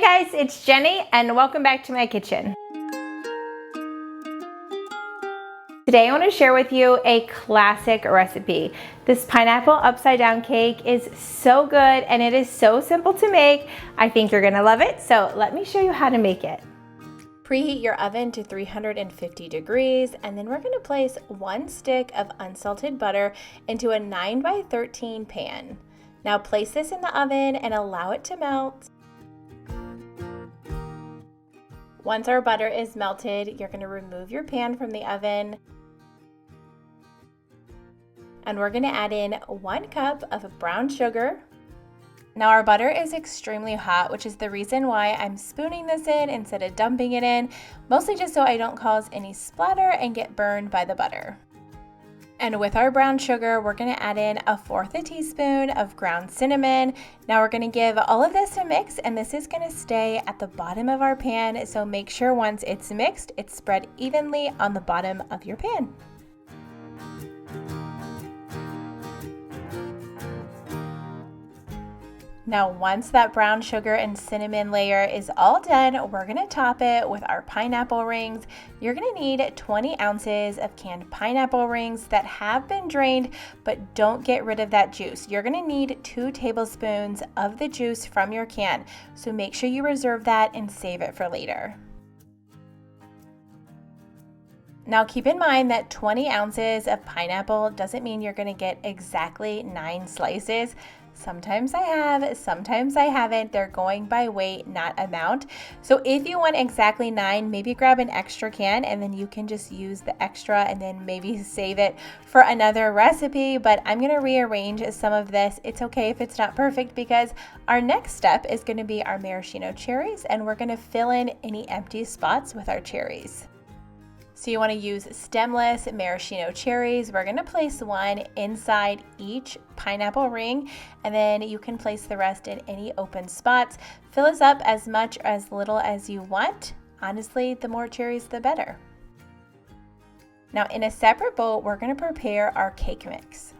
guys, it's Jenny and welcome back to my kitchen. Today I want to share with you a classic recipe. This pineapple upside down cake is so good and it is so simple to make. I think you're gonna love it, so let me show you how to make it. Preheat your oven to 350 degrees and then we're gonna place 1 stick of unsalted butter into a 9x13 pan. Now place this in the oven and allow it to melt. Once our butter is melted, you're going to remove your pan from the oven. And we're going to add in 1 cup of brown sugar. Now our butter is extremely hot, which is the reason why I'm spooning this in instead of dumping it in, mostly just so I don't cause any splatter and get burned by the butter. And with our brown sugar, we're going to add in 1/4 teaspoon of ground cinnamon. Now we're going to give all of this a mix, and this is going to stay at the bottom of our pan, so make sure once it's mixed, it's spread evenly on the bottom of your pan. Now once that brown sugar and cinnamon layer is all done, we're going to top it with our pineapple rings. You're going to need 20 ounces of canned pineapple rings that have been drained, but don't get rid of that juice. You're going to need 2 tablespoons of the juice from your can, so make sure you reserve that and save it for later. Now keep in mind that 20 ounces of pineapple doesn't mean you're going to get exactly 9 slices. Sometimes I have, sometimes I haven't. They're going by weight, not amount. So if you want exactly 9, maybe grab an extra can and then you can just use the extra and then maybe save it for another recipe. But I'm going to rearrange some of this. It's okay if it's not perfect because our next step is going to be our maraschino cherries, and we're going to fill in any empty spots with our cherries. So you want to use stemless maraschino cherries. We're going to place 1 inside each pineapple ring, and then you can place the rest in any open spots. Fill this up as much or as little as you want. Honestly, the more cherries, the better. Now in a separate bowl, we're going to prepare our cake mix.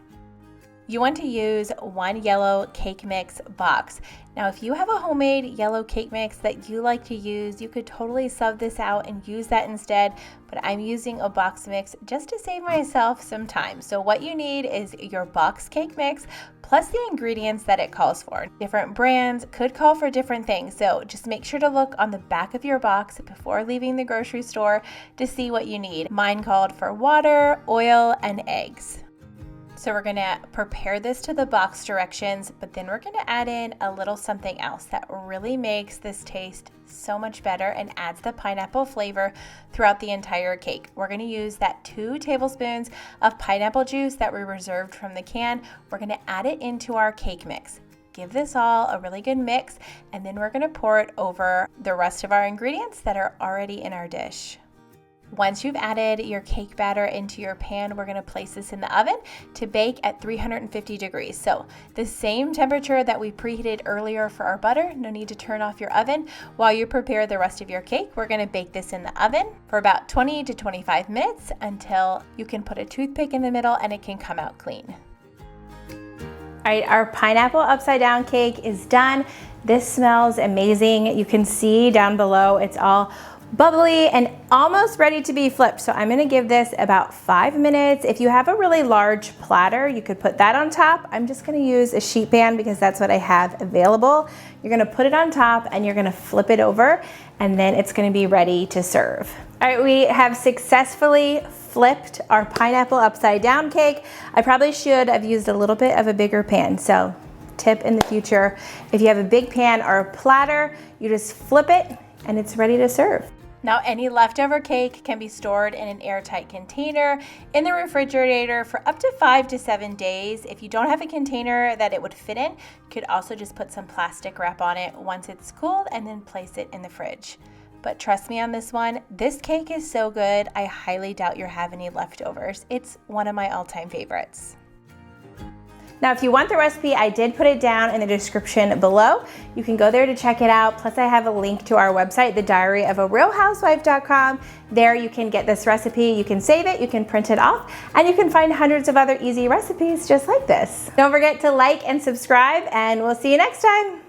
You want to use 1 yellow cake mix box. Now if you have a homemade yellow cake mix that you like to use, you could totally sub this out and use that instead, but I'm using a box mix just to save myself some time. So what you need is your box cake mix plus the ingredients that it calls for. Different brands could call for different things, so just make sure to look on the back of your box before leaving the grocery store to see what you need. Mine called for water, oil, and eggs. So we're going to prepare this to the box directions, but then we're going to add in a little something else that really makes this taste so much better and adds the pineapple flavor throughout the entire cake. We're going to use that 2 tablespoons of pineapple juice that we reserved from the can. We're going to add it into our cake mix. Give this all a really good mix, and then we're going to pour it over the rest of our ingredients that are already in our dish. Once you've added your cake batter into your pan, we're going to place this in the oven to bake at 350 degrees. So the same temperature that we preheated earlier for our butter. No need to turn off your oven. While you prepare the rest of your cake, we're going to bake this in the oven for about 20 to 25 minutes until you can put a toothpick in the middle and it can come out clean. All right, our pineapple upside down cake is done. This smells amazing. You can see down below it's all bubbly and almost ready to be flipped. So I'm gonna give this about 5 minutes. If you have a really large platter, you could put that on top. I'm just gonna use a sheet pan because that's what I have available. You're gonna put it on top and you're gonna flip it over, and then it's gonna be ready to serve. All right, we have successfully flipped our pineapple upside down cake. I probably should have used a little bit of a bigger pan. So tip in the future, if you have a big pan or a platter, you just flip it and it's ready to serve. Now any leftover cake can be stored in an airtight container in the refrigerator for up to 5 to 7 days. If you don't have a container that it would fit in, you could also just put some plastic wrap on it once it's cooled and then place it in the fridge. But trust me on this one, this cake is so good, I highly doubt you have any leftovers. It's one of my all-time favorites. Now, if you want the recipe, I did put it down in the description below. You can go there to check it out. Plus, I have a link to our website, thediaryofarealhousewife.com. There you can get this recipe, you can save it, you can print it off, and you can find hundreds of other easy recipes just like this. Don't forget to like and subscribe, and we'll see you next time.